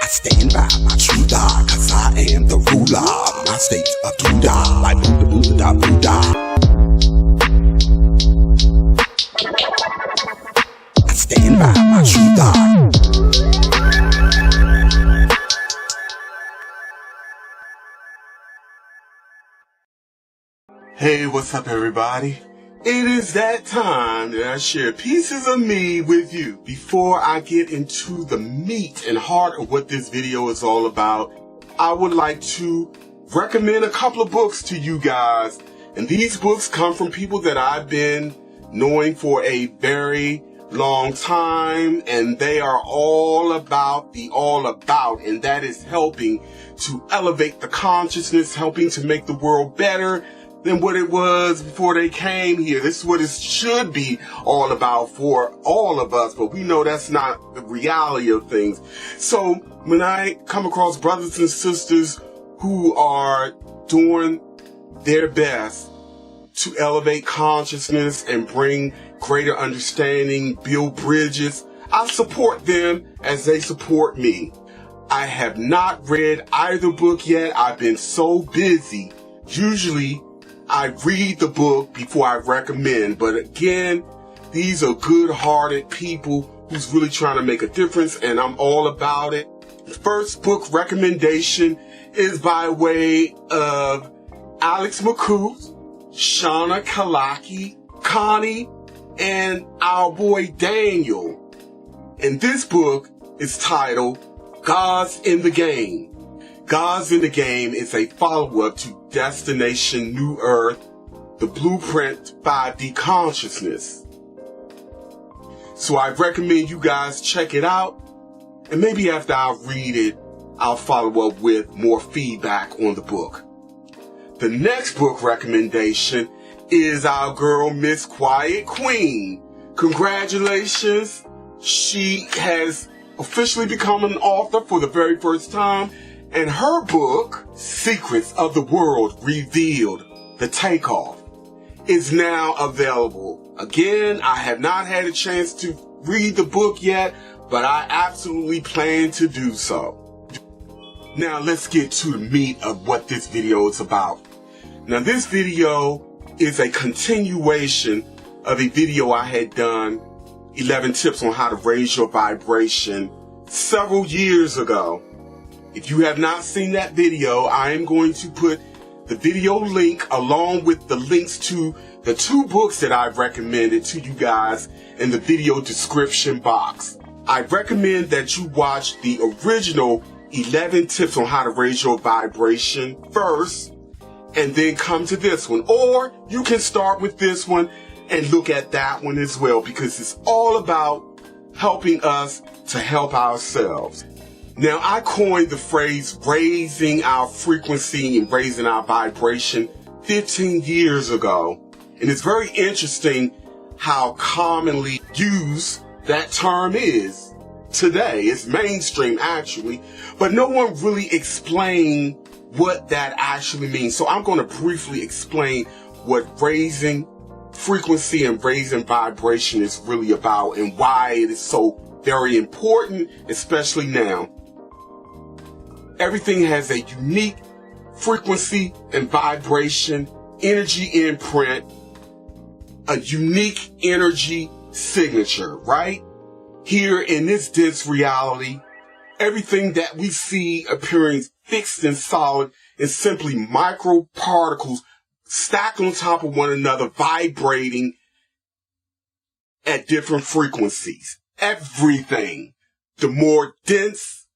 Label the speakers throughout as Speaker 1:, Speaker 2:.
Speaker 1: stand by my true God, cause I am the ruler of my state of Buddha, like Buddha, Buddha. I stand by my true God.
Speaker 2: Hey, what's up everybody? It is that time that I share pieces of me with you. Before I get into the meat and heart of what this video is all about, I would like to recommend a couple of books to you guys. And these books come from people that I've been knowing for a very long time, and they are all about the all about, and that is helping to elevate the consciousness, helping to make the world better than what it was before they came here. This is what it should be all about for all of us, but we know that's not the reality of things. So when I come across brothers and sisters who are doing their best to elevate consciousness and bring greater understanding, build bridges, I support them as they support me. I have not read either book yet. I've been so busy. Usually I read the book before I recommend, but again, these are good-hearted people who's really trying to make a difference, and I'm all about it. First book recommendation is by way of Alex McCoos, Shauna Kalaki, Connie, and our boy Daniel. And this book is titled God's in the Game. God's in the Game is a follow-up to Destination New Earth, the Blueprint 5D Consciousness. So I recommend you guys check it out, and maybe after I read it, I'll follow up with more feedback on the book. The next book recommendation is our girl, Miss Quiet Queen. Congratulations. She has officially become an author for the very first time. And her book, Secrets of the World Revealed, The Takeoff, is now available. Again, I have not had a chance to read the book yet, but I absolutely plan to do so. Now let's get to the meat of what this video is about. Now this video is a continuation of a video I had done, 11 tips on how to raise your vibration, several years ago. If you have not seen that video, I am going to put the video link along with the links to the two books that I've recommended to you guys in the video description box. I recommend that you watch the original 11 tips on how to raise your vibration first, and then come to this one. Or you can start with this one and look at that one as well, because it's all about helping us to help ourselves. Now, I coined the phrase raising our frequency and raising our vibration 15 years ago. And it's very interesting how commonly used that term is today. It's mainstream, actually, but no one really explained what that actually means. So I'm going to briefly explain what raising frequency and raising vibration is really about and why it is so very important, especially now. Everything has a unique frequency and vibration, energy imprint, a unique energy signature, right? Here in this dense reality, everything that we see appearing fixed and solid is simply microparticles stacked on top of one another, vibrating at different frequencies. Everything, the more dense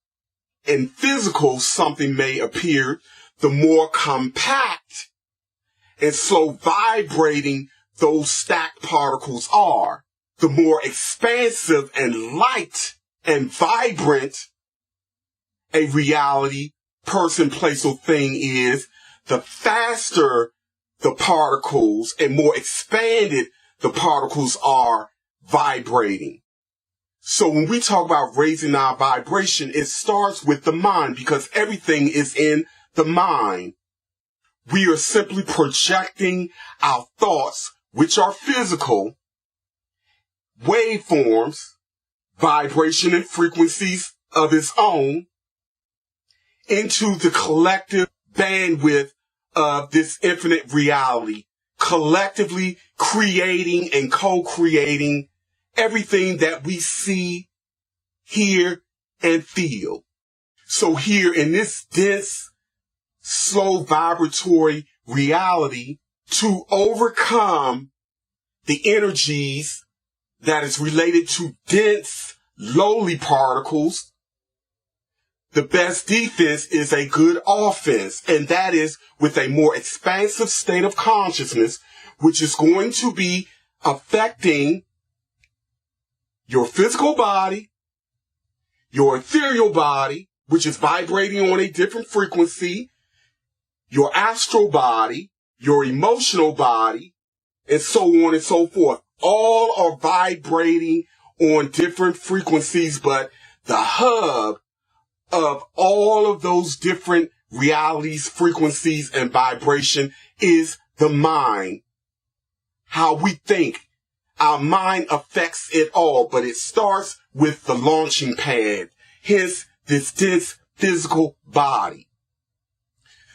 Speaker 2: and physical something may appear, the more compact and slow vibrating those stacked particles are. The more expansive and light and vibrant a reality, person, place, or thing is, the faster the particles and more expanded the particles are vibrating. So when we talk about raising our vibration, it starts with the mind, because everything is in the mind. We are simply projecting our thoughts, which are physical, waveforms, vibration and frequencies of its own, into the collective bandwidth of this infinite reality, collectively creating and co-creating everything that we see, hear, and feel. So here in this dense, slow vibratory reality, to overcome the energies that is related to dense, lowly particles, the best defense is a good offense, and that is with a more expansive state of consciousness, which is going to be affecting your physical body, your ethereal body, which is vibrating on a different frequency, your astral body, your emotional body, and so on and so forth. All are vibrating on different frequencies, but the hub of all of those different realities, frequencies, and vibration is the mind. How we think. Our mind affects it all, but it starts with the launching pad. Hence, this dense physical body.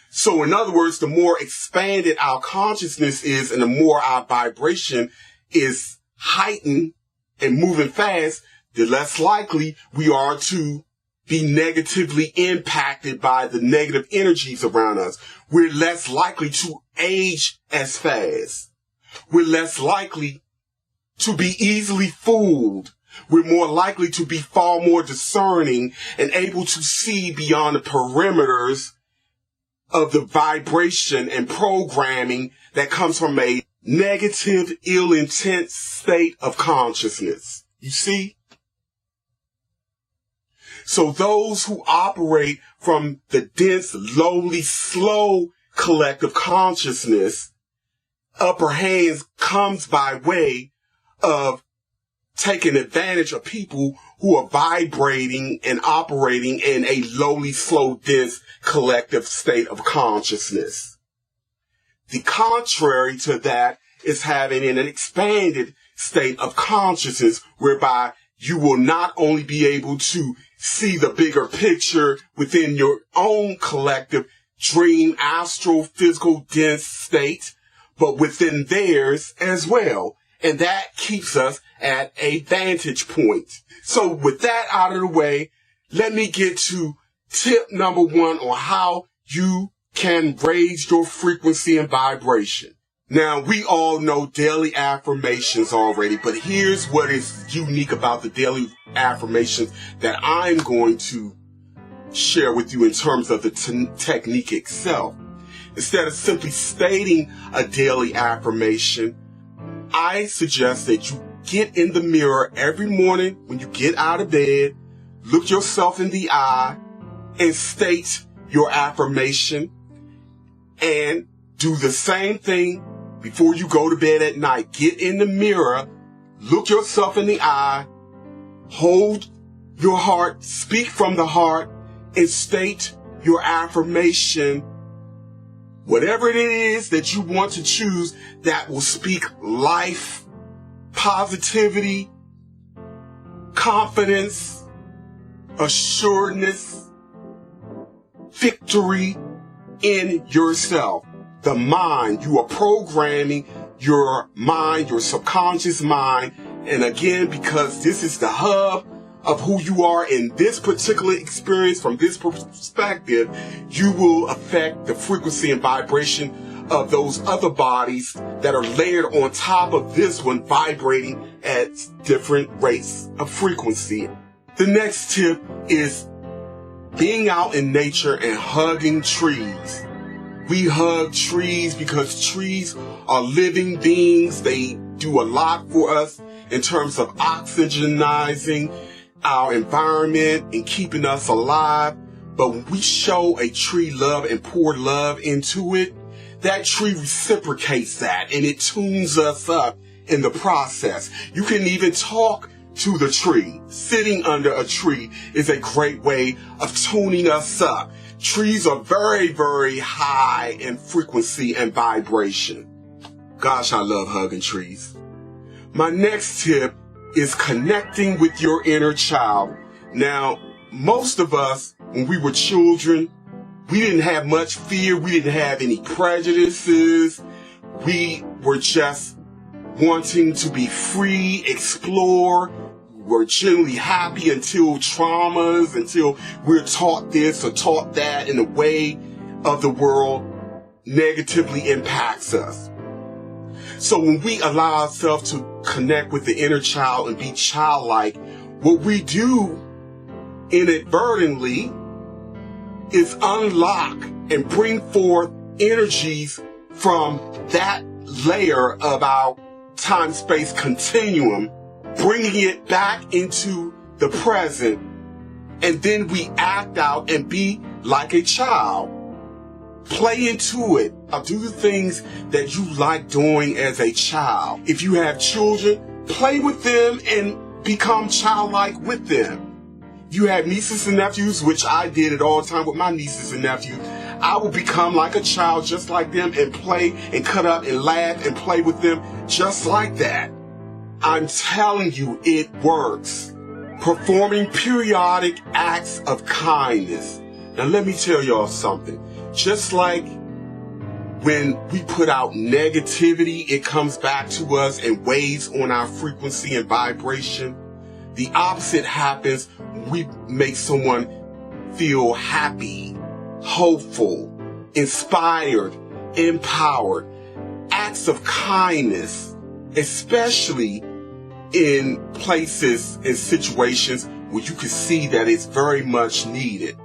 Speaker 2: So in other words, the more expanded our consciousness is and the more our vibration is heightened and moving fast, the less likely we are to be negatively impacted by the negative energies around us. We're less likely to age as fast. We're less likely to be easily fooled. We're more likely to be far more discerning and able to see beyond the perimeters of the vibration and programming that comes from a negative, ill-intent state of consciousness. You see? So those who operate from the dense, lowly, slow collective consciousness, upper hands comes by way of taking advantage of people who are vibrating and operating in a lowly, slow, dense collective state of consciousness. The contrary to that is having an expanded state of consciousness whereby you will not only be able to see the bigger picture within your own collective dream, astral, physical, dense state, but within theirs as well. And that keeps us at a vantage point. So with that out of the way, let me get to tip number 1 on how you can raise your frequency and vibration. Now, we all know daily affirmations already, but here's what is unique about the daily affirmations that I'm going to share with you in terms of the technique itself. Instead of simply stating a daily affirmation, I suggest that you get in the mirror every morning when you get out of bed, look yourself in the eye, and state your affirmation, and do the same thing before you go to bed at night. Get in the mirror, look yourself in the eye, hold your heart, speak from the heart, and state your affirmation. Whatever it is that you want to choose that will speak life, positivity, confidence, assuredness, victory in yourself. The mind, you are programming your mind, your subconscious mind. And again, because this is the hub of who you are in this particular experience, from this perspective, you will affect the frequency and vibration of those other bodies that are layered on top of this one, vibrating at different rates of frequency. The next tip is being out in nature and hugging trees. We hug trees because trees are living beings. They do a lot for us in terms of oxygenizing our environment and keeping us alive. But when we show a tree love and pour love into it, that tree reciprocates that and it tunes us up in the process. You can even talk to the tree. Sitting under a tree is a great way of tuning us up. Trees are very, very high in frequency and vibration. Gosh, I love hugging trees. My next tip is connecting with your inner child. Now, most of us, when we were children, We didn't have much fear. We didn't have any prejudices. We were just wanting to be free, explore. We're generally happy until we're taught this or taught that, and the way of the world negatively impacts us. So when we allow ourselves to connect with the inner child and be childlike, what we do inadvertently is unlock and bring forth energies from that layer of our time-space continuum, bringing it back into the present, and then we act out and be like a child. Play into it. Do the things that you like doing as a child. If you have children, play with them and become childlike with them. You have nieces and nephews, which I did it all the time with my nieces and nephews. I will become like a child just like them and play and cut up and laugh and play with them just like that. I'm telling you, it works. Performing periodic acts of kindness. Now let me tell y'all something. Just like when we put out negativity, it comes back to us and weighs on our frequency and vibration. The opposite happens when we make someone feel happy, hopeful, inspired, empowered. Acts of kindness, especially in places and situations where you can see that it's very much needed.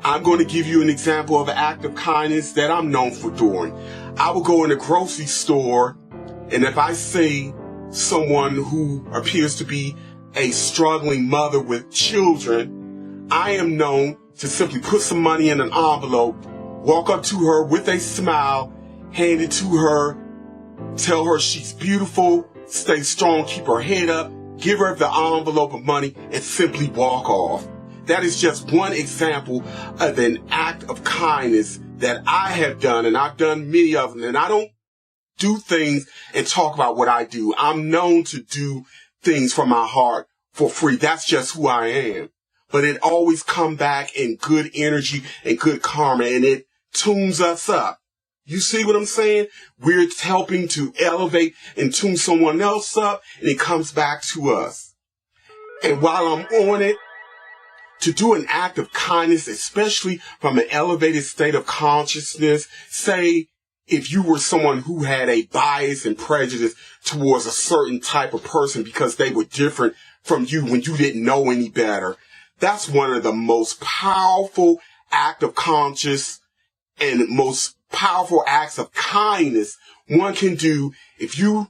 Speaker 2: I'm going to give you an example of an act of kindness that I'm known for doing. I will go in a grocery store, and if I see someone who appears to be a struggling mother with children, I am known to simply put some money in an envelope, walk up to her with a smile, hand it to her, tell her she's beautiful, stay strong, keep her head up, give her the envelope of money, and simply walk off. That is just one example of an act of kindness that I have done, and I've done many of them. And I don't do things and talk about what I do. I'm known to do things from my heart for free. That's just who I am. But it always come back in good energy and good karma, and it tunes us up. You see what I'm saying? We're helping to elevate and tune someone else up, and it comes back to us. And while I'm on it, to do an act of kindness, especially from an elevated state of consciousness, say if you were someone who had a bias and prejudice towards a certain type of person because they were different from you when you didn't know any better, that's one of the most powerful act of conscious and most powerful acts of kindness one can do. If you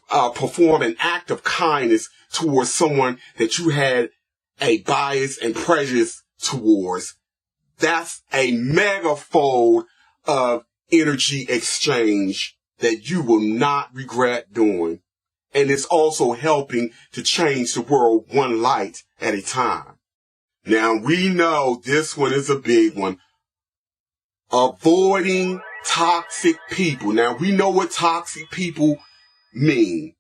Speaker 2: perform an act of kindness towards someone that you had a bias and prejudice towards, that's a megafold of energy exchange that you will not regret doing. And it's also helping to change the world one light at a time. Now we know this one is a big one. Avoiding toxic people. Now we know what toxic people mean.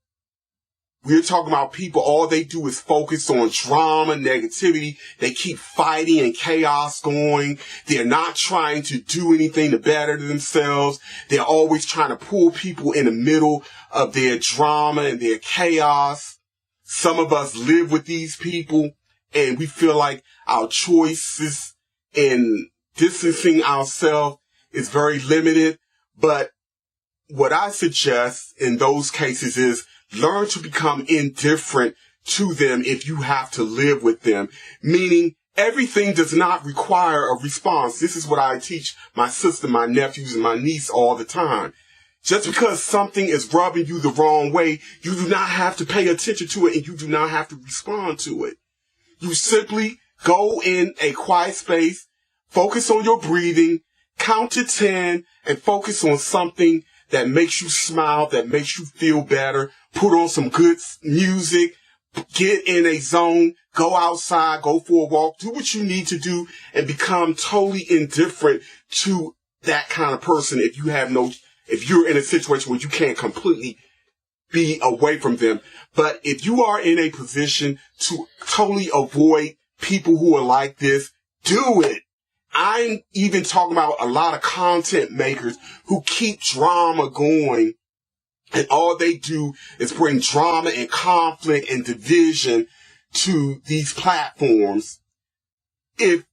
Speaker 2: We're talking about people, all they do is focus on drama, negativity. They keep fighting and chaos going. They're not trying to do anything to better themselves. They're always trying to pull people in the middle of their drama and their chaos. Some of us live with these people, and we feel like our choices in distancing ourselves is very limited. But what I suggest in those cases is learn to become indifferent to them if you have to live with them. Meaning, everything does not require a response. This is what I teach my sister, my nephews, and my niece all the time. Just because something is rubbing you the wrong way, you do not have to pay attention to it, and you do not have to respond to it. You simply go in a quiet space, focus on your breathing, count to 10, and focus on something that makes you smile, that makes you feel better. Put on some good music, get in a zone, go outside, go for a walk, do what you need to do, and become totally indifferent to that kind of person if you're in a situation where you can't completely be away from them. But if you are in a position to totally avoid people who are like this, do it. I'm even talking about a lot of content makers who keep drama going, and all they do is bring drama and conflict and division to these platforms. If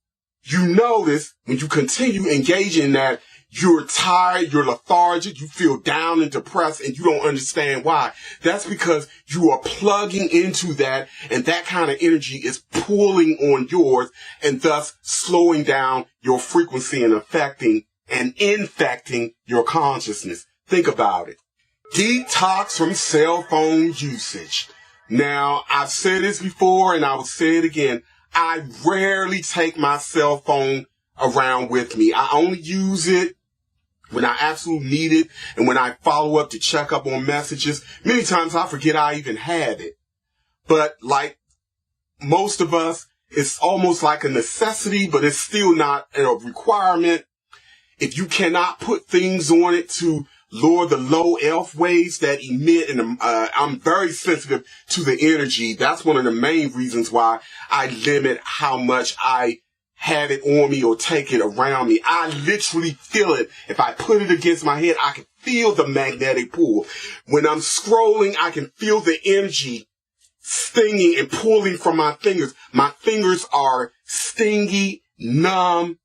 Speaker 2: you notice, when you continue engaging in that, you're tired, you're lethargic, you feel down and depressed, and you don't understand why. That's because you are plugging into that, and that kind of energy is pulling on yours, and thus slowing down your frequency and affecting and infecting your consciousness. Think about it. Detox from cell phone usage. Now, I've said this before, and I will say it again. I rarely take my cell phone around with me. I only use it when I absolutely need it, and when I follow up to check up on messages. Many times I forget I even have it. But like most of us, it's almost like a necessity, but it's still not a requirement. If you cannot put things on it to lower the low elf waves that emit, and I'm very sensitive to the energy. That's one of the main reasons why I limit how much I have it on me or take it around me. I literally feel it. If I put it against my head, I can feel the magnetic pull. When I'm scrolling, I can feel the energy stinging and pulling from my fingers. My fingers are stingy, numb,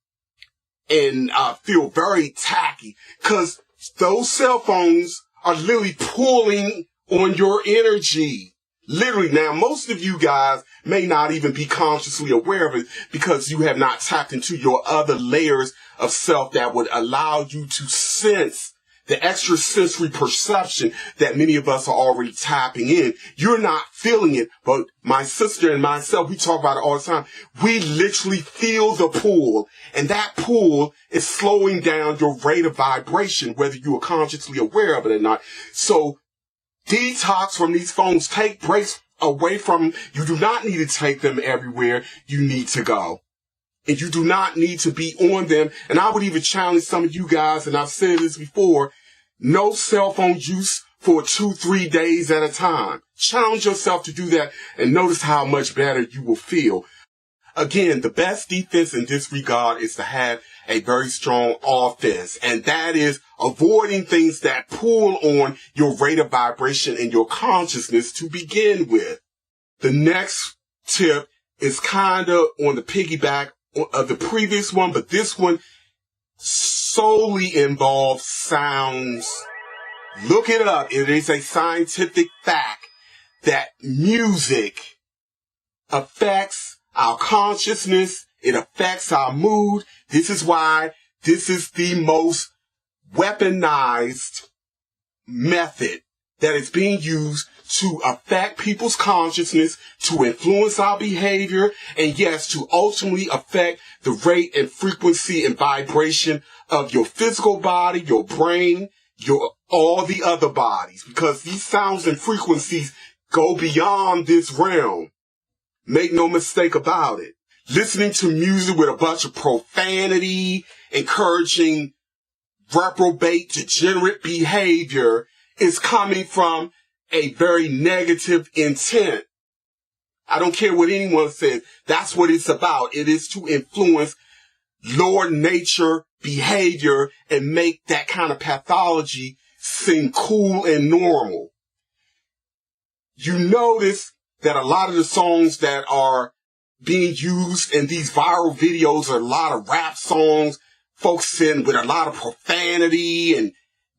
Speaker 2: and feel very tacky, because those cell phones are literally pulling on your energy. Literally. Now, most of you guys may not even be consciously aware of it because you have not tapped into your other layers of self that would allow you to sense the extrasensory perception that many of us are already tapping in. You're not feeling it, but my sister and myself, we talk about it all the time. We literally feel the pull, and that pull is slowing down your rate of vibration, whether you are consciously aware of it or not. So detox from these phones. Take breaks away from them. You do not need to take them everywhere you need to go. And you do not need to be on them. And I would even challenge some of you guys, and I've said this before, no cell phone use for 2-3 days at a time. Challenge yourself to do that and notice how much better you will feel. Again, the best defense in this regard is to have a very strong offense, and that is avoiding things that pull on your rate of vibration and your consciousness to begin with. The next tip is kind of on the piggyback of the previous one, but this one solely involves sounds. Look it up. It is a scientific fact that music affects our consciousness. It affects our mood. This is why this is the most weaponized method that is being used to affect people's consciousness, to influence our behavior, and yes, to ultimately affect the rate and frequency and vibration of your physical body, your brain, all the other bodies, because these sounds and frequencies go beyond this realm. Make no mistake about it. Listening to music with a bunch of profanity, encouraging reprobate, degenerate behavior is coming from a very negative intent. I don't care what anyone says. That's what it's about. It is to influence lower nature behavior and make that kind of pathology seem cool and normal. You notice that a lot of the songs that are being used in these viral videos are a lot of rap songs, focusing with a lot of profanity and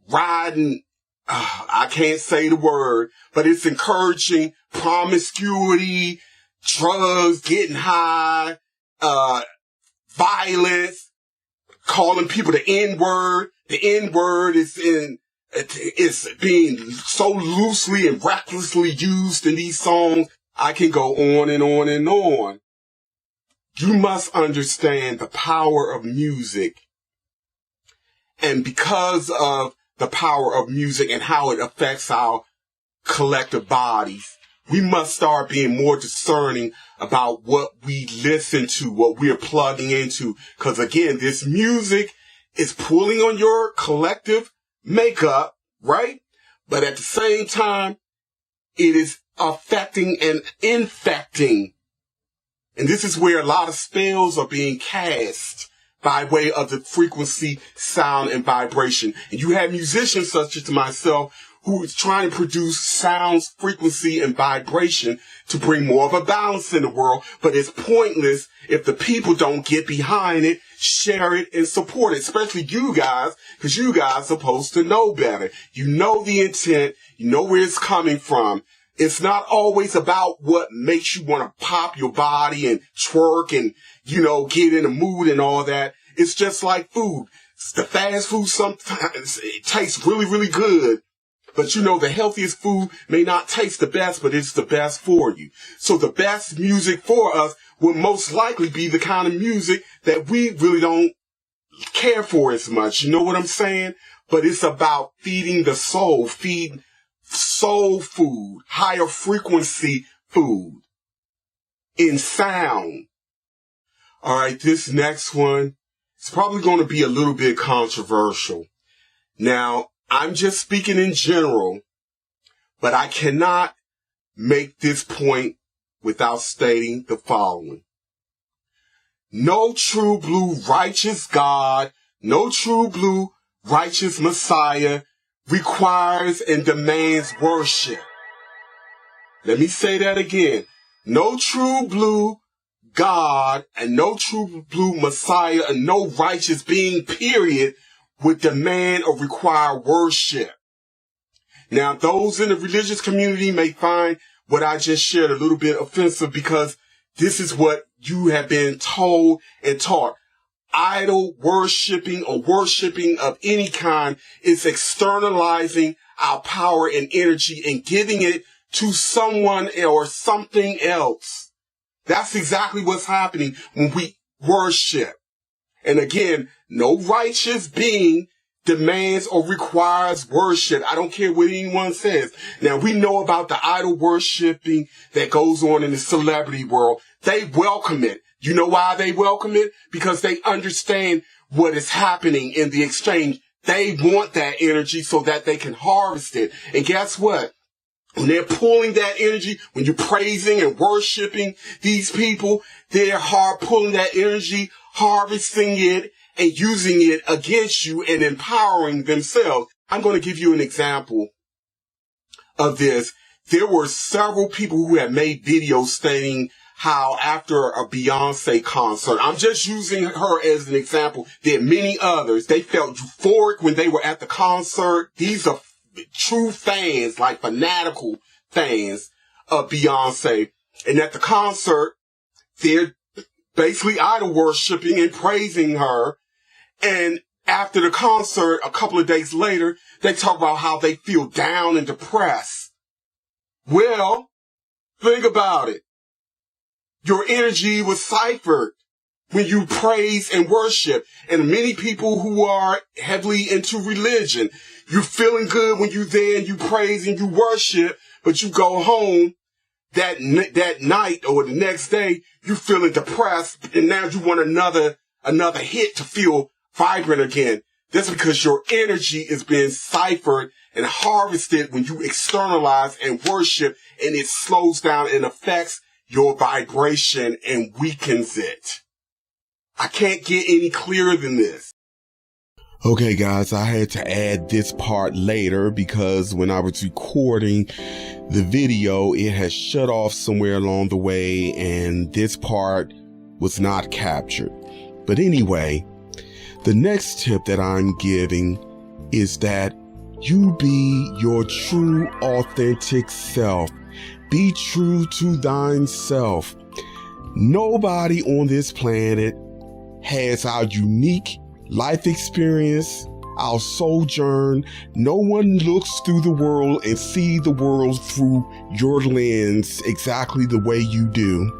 Speaker 2: riding, I can't say the word, but it's encouraging promiscuity, drugs, getting high, violence, calling people the N-word. The N-word is being so loosely and recklessly used in these songs. I can go on and on and on. You must understand the power of music. And because of the power of music and how it affects our collective bodies, we must start being more discerning about what we listen to, what we're plugging into. Because again, this music is pulling on your collective makeup, right? But at the same time, it is affecting and infecting. And this is where a lot of spells are being cast by way of the frequency, sound, and vibration. And you have musicians such as myself who is trying to produce sounds, frequency, and vibration to bring more of a balance in the world. But it's pointless if the people don't get behind it, share it, and support it, especially you guys, because you guys are supposed to know better. You know the intent. You know where it's coming from. It's not always about what makes you want to pop your body and twerk and, get in the mood and all that. It's just like food. The fast food sometimes it tastes really, really good. But the healthiest food may not taste the best, but it's the best for you. So the best music for us will most likely be the kind of music that we really don't care for as much. You know what I'm saying? But it's about feeding the soul, feeding soul food, higher frequency food in sound. All right, this next one is probably going to be a little bit controversial. Now, I'm just speaking in general, but I cannot make this point without stating the following. No true blue righteous God, no true blue righteous Messiah requires and demands worship. Let me say that again. No true blue God and no true blue Messiah and no righteous being, period, would demand or require worship. Now, those in the religious community may find what I just shared a little bit offensive because this is what you have been told and taught. Idol worshiping or worshiping of any kind is externalizing our power and energy and giving it to someone or something else. That's exactly what's happening when we worship. And again, no righteous being demands or requires worship. I don't care what anyone says. Now, we know about the idol worshiping that goes on in the celebrity world. They welcome it. You know why they welcome it? Because they understand what is happening in the exchange. They want that energy so that they can harvest it. And guess what? When they're pulling that energy, when you're praising and worshiping these people, they're pulling that energy, harvesting it, and using it against you and empowering themselves. I'm going to give you an example of this. There were several people who had made videos stating how after a Beyonce concert, I'm just using her as an example, there are many others, they felt euphoric when they were at the concert. These are true fans, like fanatical fans of Beyonce. And at the concert, they're basically idol worshiping and praising her. And after the concert, a couple of days later, they talk about how they feel down and depressed. Well, think about it. Your energy was ciphered when you praise and worship. And many people who are heavily into religion, you're feeling good when you're there and you praise and you worship, but you go home that night or the next day, you're feeling depressed, and now you want another hit to feel vibrant again. That's because your energy is being ciphered and harvested when you externalize and worship, and it slows down and affects your vibration and weakens it. I can't get any clearer than this.
Speaker 1: Okay, guys, I had to add this part later because when I was recording the video, it has shut off somewhere along the way and this part was not captured. But anyway, the next tip that I'm giving is that you be your true, authentic self. Be true to thine self. Nobody on this planet has our unique life experience, our sojourn. No one looks through the world and see the world through your lens exactly the way you do.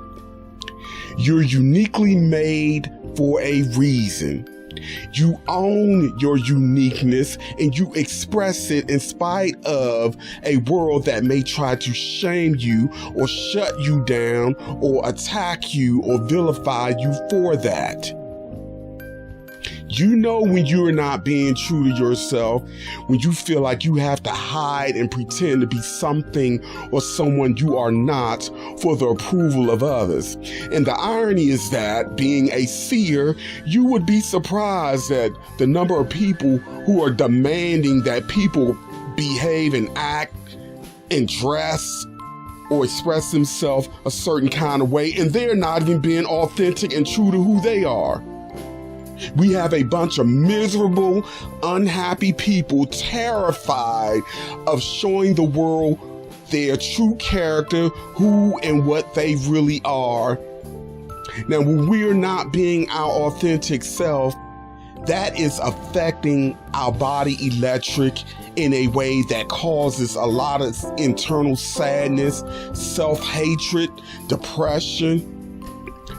Speaker 1: You're uniquely made for a reason. You own your uniqueness and you express it in spite of a world that may try to shame you or shut you down or attack you or vilify you for that. You know when you're not being true to yourself, when you feel like you have to hide and pretend to be something or someone you are not for the approval of others. And the irony is that, being a seer, you would be surprised at the number of people who are demanding that people behave and act and dress or express themselves a certain kind of way, and they're not even being authentic and true to who they are. We have a bunch of miserable, unhappy people terrified of showing the world their true character, who and what they really are. Now, when we're not being our authentic self, that is affecting our body electric in a way that causes a lot of internal sadness, self-hatred, depression,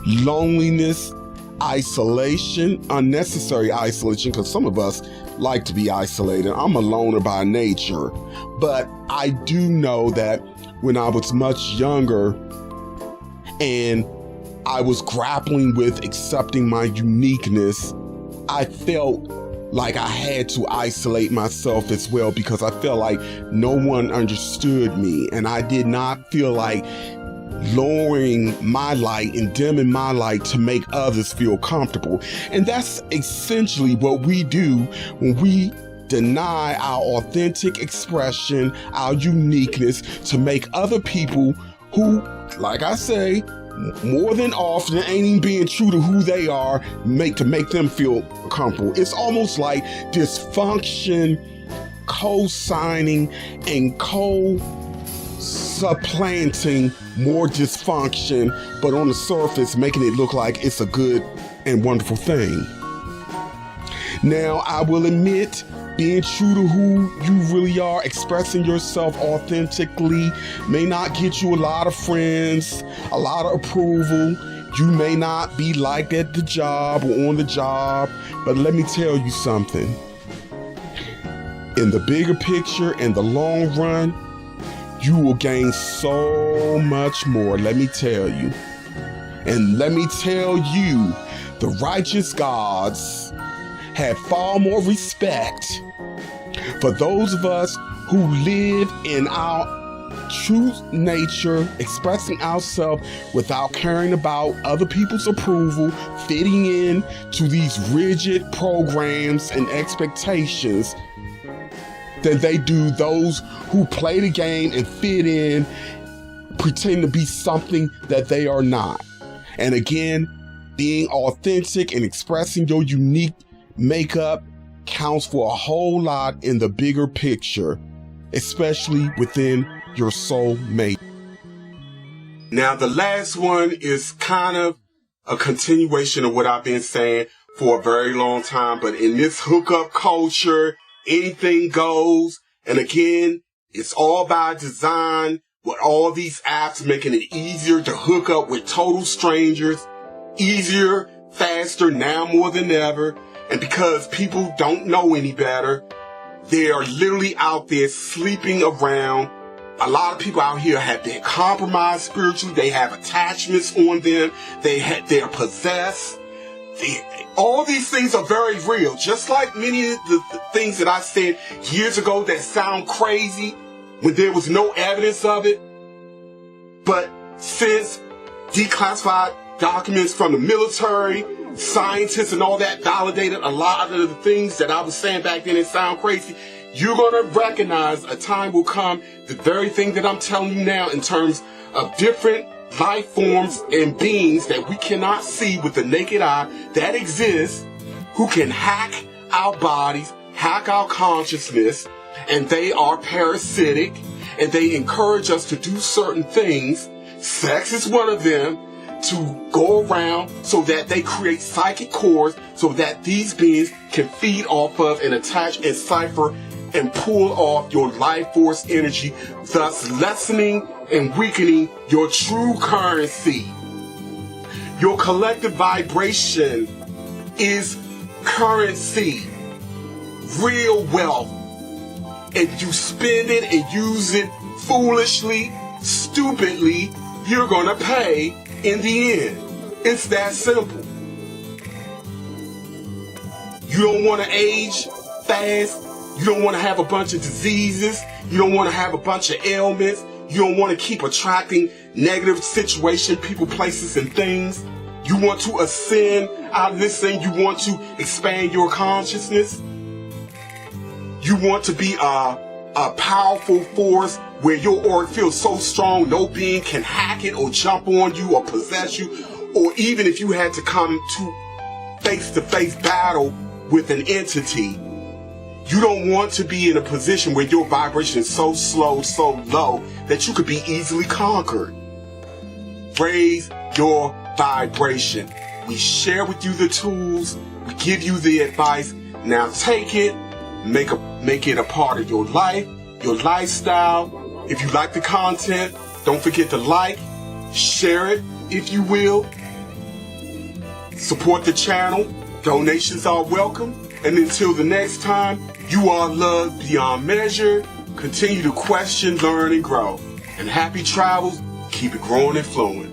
Speaker 1: loneliness, isolation, unnecessary isolation, because some of us like to be isolated. I'm a loner by nature, but I do know that when I was much younger and I was grappling with accepting my uniqueness, I felt like I had to isolate myself as well, because I felt like no one understood me, and I did not feel like lowering my light and dimming my light to make others feel comfortable. And that's essentially what we do when we deny our authentic expression, our uniqueness, to make other people who, like I say, more than often ain't even being true to who they are, to make them feel comfortable. It's almost like dysfunction co-signing and co-supplanting more dysfunction, but on the surface making it look like it's a good and wonderful thing. Now, I will admit, being true to who you really are, expressing yourself authentically, may not get you a lot of friends, a lot of approval. You may not be liked at the job or on the job, but let me tell you something. In the bigger picture, in the long run, you will gain so much more, let me tell you. And let me tell you, the righteous gods have far more respect for those of us who live in our true nature, expressing ourselves without caring about other people's approval, fitting in to these rigid programs and expectations, than they do those who play the game and fit in, pretend to be something that they are not. And again, being authentic and expressing your unique makeup counts for a whole lot in the bigger picture, especially within your soul mate.
Speaker 2: Now, the last one is kind of a continuation of what I've been saying for a very long time, but in this hookup culture, anything goes. And again, it's all by design, with all these apps making it easier to hook up with total strangers, easier, faster, now more than ever. And because people don't know any better, they are literally out there sleeping around. A lot of people out here have been compromised spiritually. They have attachments on them. They're possessed. All these things are very real. Just like many of the things that I said years ago that sound crazy when there was no evidence of it. But since declassified documents from the military, scientists and all that validated a lot of the things that I was saying back then that sound crazy, you're going to recognize a time will come, the very thing that I'm telling you now in terms of different life forms and beings that we cannot see with the naked eye that exist, who can hack our bodies, hack our consciousness, and they are parasitic, and they encourage us to do certain things. Sex is one of them, to go around so that they create psychic cores so that these beings can feed off of and attach and cipher and pull off your life force energy, thus lessening and weakening your true currency. Your collective vibration is currency, real wealth. If you spend it and use it foolishly, stupidly, you're gonna pay in the end. It's that simple. You don't want to age fast. You don't want to have a bunch of diseases. You don't want to have a bunch of ailments. You don't want to keep attracting negative situations, people, places, and things. You want to ascend out of this thing. You want to expand your consciousness. You want to be a powerful force where your aura feels so strong no being can hack it or jump on you or possess you, or even if you had to come to face-to-face battle with an entity. You don't want to be in a position where your vibration is so slow, so low that you could be easily conquered. Raise your vibration. We share with you the tools. We give you the advice. Now take it, make it a part of your life, your lifestyle. If you like the content, don't forget to like, share it if you will. Support the channel. Donations are welcome. And until the next time, you are loved beyond measure. Continue to question, learn, and grow. And happy travels. Keep it growing and flowing.